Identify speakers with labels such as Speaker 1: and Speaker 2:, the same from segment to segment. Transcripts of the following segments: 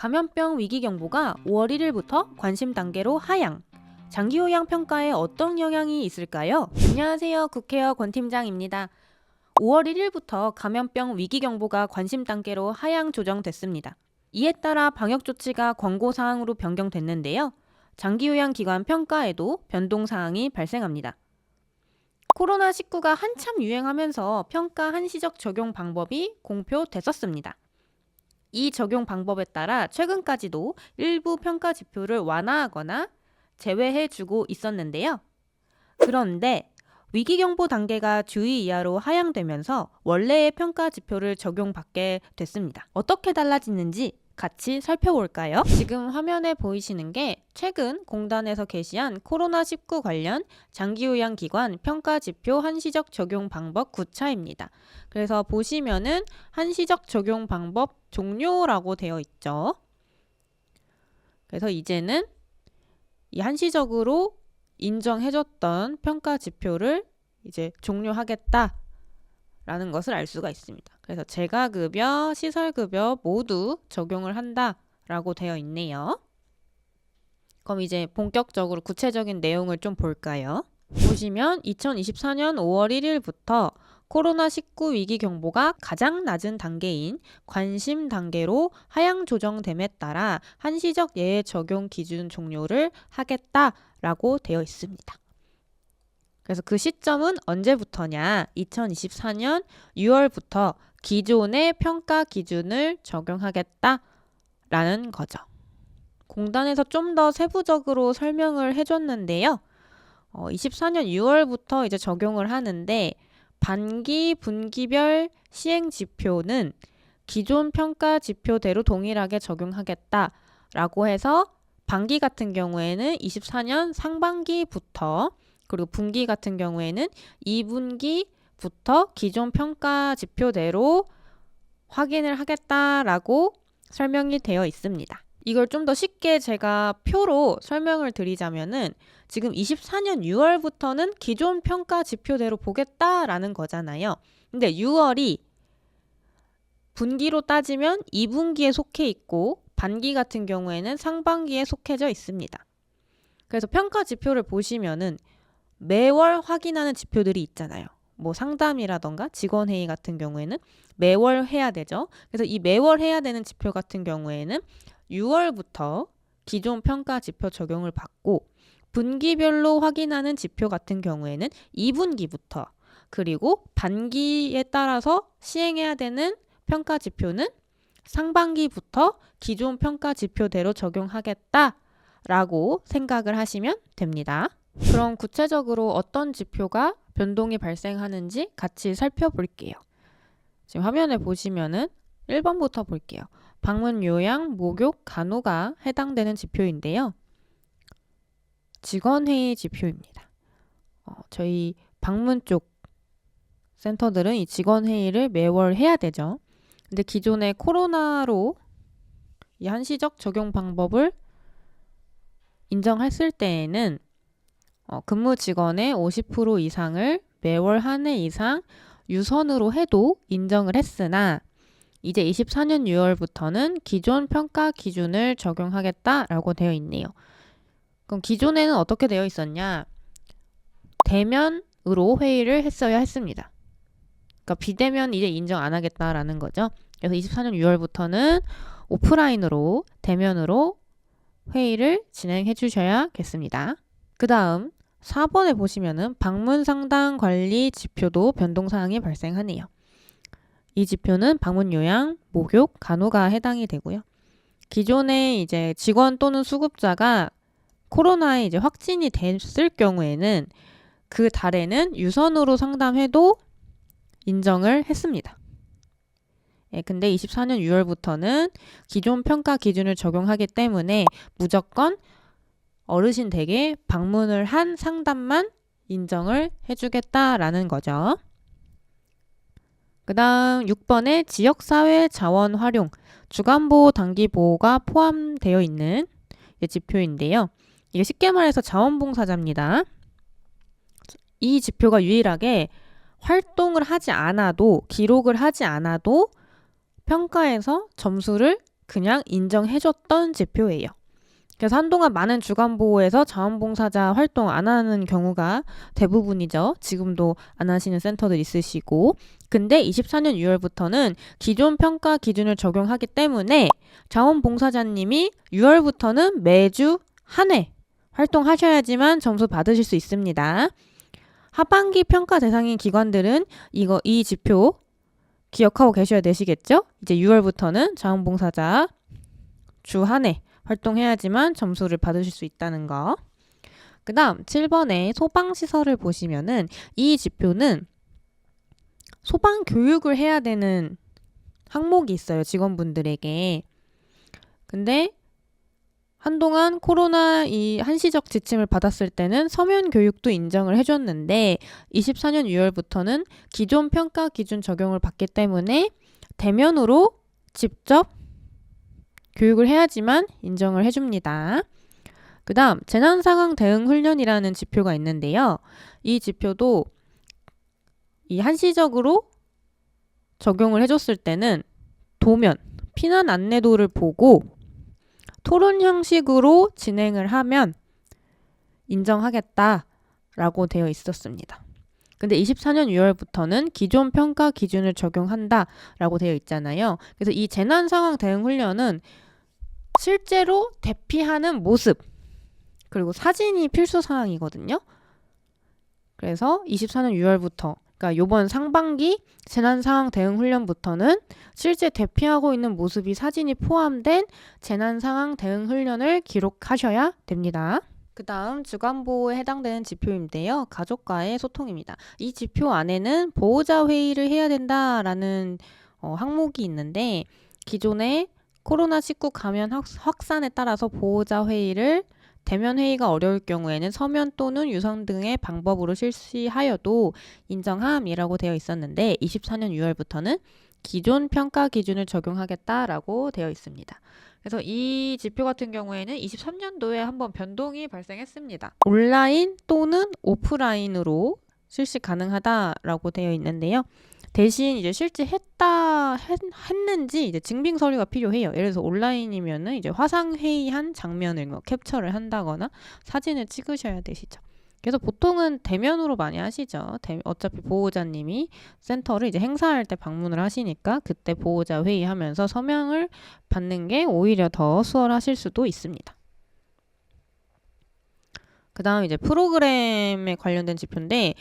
Speaker 1: 감염병 위기경보가 5월 1일부터 관심 단계로 하향. 장기요양 평가에 어떤 영향이 있을까요? 안녕하세요. 국회의원 권 팀장입니다. 5월 1일부터 감염병 위기경보가 관심 단계로 하향 조정됐습니다. 이에 따라 방역 조치가 권고사항으로 변경됐는데요. 장기요양기관 평가에도 변동사항이 발생합니다. 코로나19가 한참 유행하면서 평가 한시적 적용 방법이 공표됐었습니다. 이 적용 방법에 따라 최근까지도 일부 평가 지표를 완화하거나 제외해주고 있었는데요. 그런데 위기경보 단계가 주의 이하로 하향되면서 원래의 평가 지표를 적용받게 됐습니다. 어떻게 달라지는지 같이 살펴볼까요? 지금 화면에 보이시는 게 최근 공단에서 게시한 코로나19 관련 장기요양기관 평가지표 한시적 적용 방법 9차입니다. 그래서 보시면은 한시적 적용 방법 종료라고 되어 있죠. 그래서 이제는 이 한시적으로 인정해줬던 평가지표를 이제 종료하겠다 라는 것을 알 수가 있습니다. 그래서 재가급여, 시설급여 모두 적용을 한다라고 되어 있네요. 그럼 이제 본격적으로 구체적인 내용을 좀 볼까요? 보시면 2024년 5월 1일부터 코로나19 위기경보가 가장 낮은 단계인 관심 단계로 하향 조정됨에 따라 한시적 예외 적용 기준 종료를 하겠다라고 되어 있습니다. 그래서 그 시점은 언제부터냐? 2024년 6월부터 기존의 평가 기준을 적용하겠다라는 거죠. 공단에서 좀 더 세부적으로 설명을 해줬는데요. 24년 6월부터 이제 적용을 하는데 반기, 분기별 시행 지표는 기존 평가 지표대로 동일하게 적용하겠다라고 해서 반기 같은 경우에는 24년 상반기부터 그리고 분기 같은 경우에는 2분기부터 기존 평가 지표대로 확인을 하겠다라고 설명이 되어 있습니다. 이걸 좀 더 쉽게 제가 표로 설명을 드리자면은 지금 24년 6월부터는 기존 평가 지표대로 보겠다라는 거잖아요. 근데 6월이 분기로 따지면 2분기에 속해 있고 반기 같은 경우에는 상반기에 속해져 있습니다. 그래서 평가 지표를 보시면은 매월 확인하는 지표들이 있잖아요. 뭐 상담이라던가 직원회의 같은 경우에는 매월 해야 되죠. 그래서 이 매월 해야 되는 지표 같은 경우에는 6월부터 기존 평가 지표 적용을 받고 분기별로 확인하는 지표 같은 경우에는 2분기부터 그리고 반기에 따라서 시행해야 되는 평가 지표는 상반기부터 기존 평가 지표대로 적용하겠다라고 생각을 하시면 됩니다. 그럼 구체적으로 어떤 지표가 변동이 발생하는지 같이 살펴볼게요. 지금 화면에 보시면은 1번부터 볼게요. 방문 요양, 목욕, 간호가 해당되는 지표인데요. 직원회의 지표입니다. 저희 방문 쪽 센터들은 이 직원회의를 매월 해야 되죠. 근데 기존의 코로나로 이 한시적 적용 방법을 인정했을 때에는 근무 직원의 50% 이상을 매월 한 해 이상 유선으로 해도 인정을 했으나 이제 24년 6월부터는 기존 평가 기준을 적용하겠다라고 되어 있네요. 그럼 기존에는 어떻게 되어 있었냐? 대면으로 회의를 했어야 했습니다. 그러니까 비대면 이제 인정 안 하겠다라는 거죠. 그래서 24년 6월부터는 오프라인으로 대면으로 회의를 진행해 주셔야겠습니다. 그 다음 4번에 보시면은 방문 상담 관리 지표도 변동사항이 발생하네요. 이 지표는 방문 요양, 목욕, 간호가 해당이 되고요. 기존에 이제 직원 또는 수급자가 코로나에 이제 확진이 됐을 경우에는 그 달에는 유선으로 상담해도 인정을 했습니다. 근데 24년 6월부터는 기존 평가 기준을 적용하기 때문에 무조건 어르신 댁에 방문을 한 상담만 인정을 해주겠다라는 거죠. 그 다음 6번에 지역사회 자원 활용, 주간보호, 단기보호가 포함되어 있는 지표인데요. 이게 쉽게 말해서 자원봉사자입니다. 이 지표가 유일하게 활동을 하지 않아도, 기록을 하지 않아도 평가에서 점수를 그냥 인정해줬던 지표예요. 그래서 한동안 많은 주간보호에서 자원봉사자 활동 안 하는 경우가 대부분이죠. 지금도 안 하시는 센터들 있으시고. 근데 24년 6월부터는 기존 평가 기준을 적용하기 때문에 자원봉사자님이 6월부터는 매주 한 회 활동하셔야지만 점수 받으실 수 있습니다. 하반기 평가 대상인 기관들은 이 지표 기억하고 계셔야 되시겠죠? 이제 6월부터는 자원봉사자 주 한 회 활동해야지만 점수를 받으실 수 있다는 거. 그 다음 7번에 소방시설을 보시면은 이 지표는 소방 교육을 해야 되는 항목이 있어요. 직원분들에게. 근데 한동안 코로나 이 한시적 지침을 받았을 때는 서면 교육도 인정을 해줬는데 24년 6월부터는 기존 평가 기준 적용을 받기 때문에 대면으로 직접 교육을 해야지만 인정을 해줍니다. 그 다음 재난상황 대응 훈련이라는 지표가 있는데요. 이 지표도 이 한시적으로 적용을 해줬을 때는 도면, 피난 안내도를 보고 토론 형식으로 진행을 하면 인정하겠다라고 되어 있었습니다. 근데 24년 6월부터는 기존 평가 기준을 적용한다라고 되어 있잖아요. 그래서 이 재난상황 대응 훈련은 실제로 대피하는 모습 그리고 사진이 필수 사항이거든요. 그래서 24년 6월부터 그러니까 이번 상반기 재난상황 대응 훈련부터는 실제 대피하고 있는 모습이 사진이 포함된 재난상황 대응 훈련을 기록하셔야 됩니다. 그 다음 주간보호에 해당되는 지표인데요. 가족과의 소통입니다. 이 지표 안에는 보호자 회의를 해야 된다라는 항목이 있는데 기존에 코로나19 감염 확산에 따라서 보호자 회의를 대면 회의가 어려울 경우에는 서면 또는 유선 등의 방법으로 실시하여도 인정함이라고 되어 있었는데 24년 6월부터는 기존 평가 기준을 적용하겠다라고 되어 있습니다. 그래서 이 지표 같은 경우에는 23년도에 한번 변동이 발생했습니다. 온라인 또는 오프라인으로 실시 가능하다라고 되어 있는데요. 대신 이제 실제 했는지 이제 증빙 서류가 필요해요. 예를 들어서 온라인이면은 이제 화상 회의한 장면을 캡처를 한다거나 사진을 찍으셔야 되시죠. 그래서 보통은 대면으로 많이 하시죠. 어차피 보호자님이 센터를 이제 행사할 때 방문을 하시니까 그때 보호자 회의하면서 서명을 받는 게 오히려 더 수월하실 수도 있습니다. 그 다음 이제 프로그램에 관련된 지표인데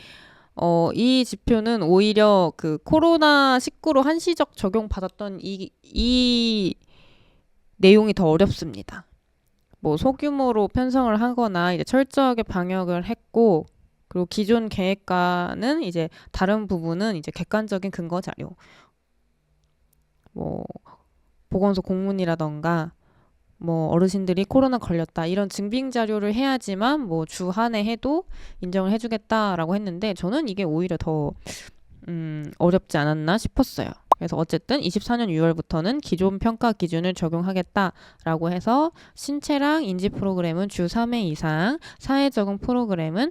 Speaker 1: 이 지표는 오히려 그 코로나19로 한시적 적용받았던 이 내용이 더 어렵습니다. 뭐 소규모로 편성을 하거나 이제 철저하게 방역을 했고 그리고 기존 계획과는 이제 다른 부분은 이제 객관적인 근거 자료 뭐 보건소 공문이라던가 뭐 어르신들이 코로나 걸렸다 이런 증빙 자료를 해야지만 뭐 주 한 해 해도 인정을 해주겠다라고 했는데 저는 이게 오히려 더 어렵지 않았나 싶었어요. 그래서 어쨌든 24년 6월부터는 기존 평가 기준을 적용하겠다라고 해서 신체랑 인지 프로그램은 주 3회 이상, 사회 적응 프로그램은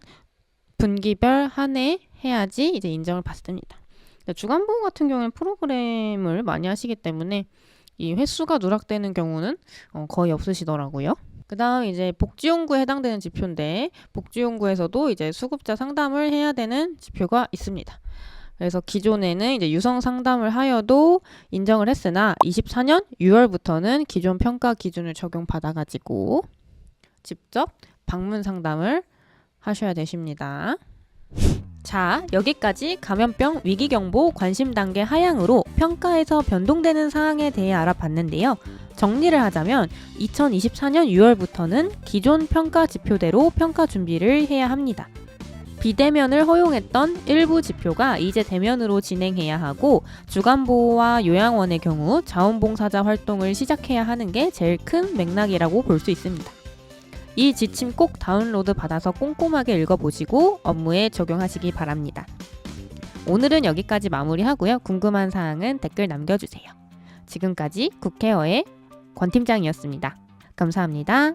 Speaker 1: 분기별 한 해 해야지 이제 인정을 받습니다. 주간보호 같은 경우는 프로그램을 많이 하시기 때문에 이 횟수가 누락되는 경우는 거의 없으시더라고요. 그 다음 이제 복지용구에 해당되는 지표인데 복지용구에서도 이제 수급자 상담을 해야 되는 지표가 있습니다. 그래서 기존에는 이제 유성 상담을 하여도 인정을 했으나 24년 6월부터는 기존 평가 기준을 적용받아가지고 직접 방문 상담을 하셔야 되십니다. 자, 여기까지 감염병 위기경보 관심 단계 하향으로 평가에서 변동되는 사항에 대해 알아봤는데요. 정리를 하자면 2024년 6월부터는 기존 평가 지표대로 평가 준비를 해야 합니다. 비대면을 허용했던 일부 지표가 이제 대면으로 진행해야 하고 주간보호와 요양원의 경우 자원봉사자 활동을 시작해야 하는 게 제일 큰 맥락이라고 볼 수 있습니다. 이 지침 꼭 다운로드 받아서 꼼꼼하게 읽어보시고 업무에 적용하시기 바랍니다. 오늘은 여기까지 마무리하고요. 궁금한 사항은 댓글 남겨주세요. 지금까지 국회어의 권 팀장이었습니다. 감사합니다.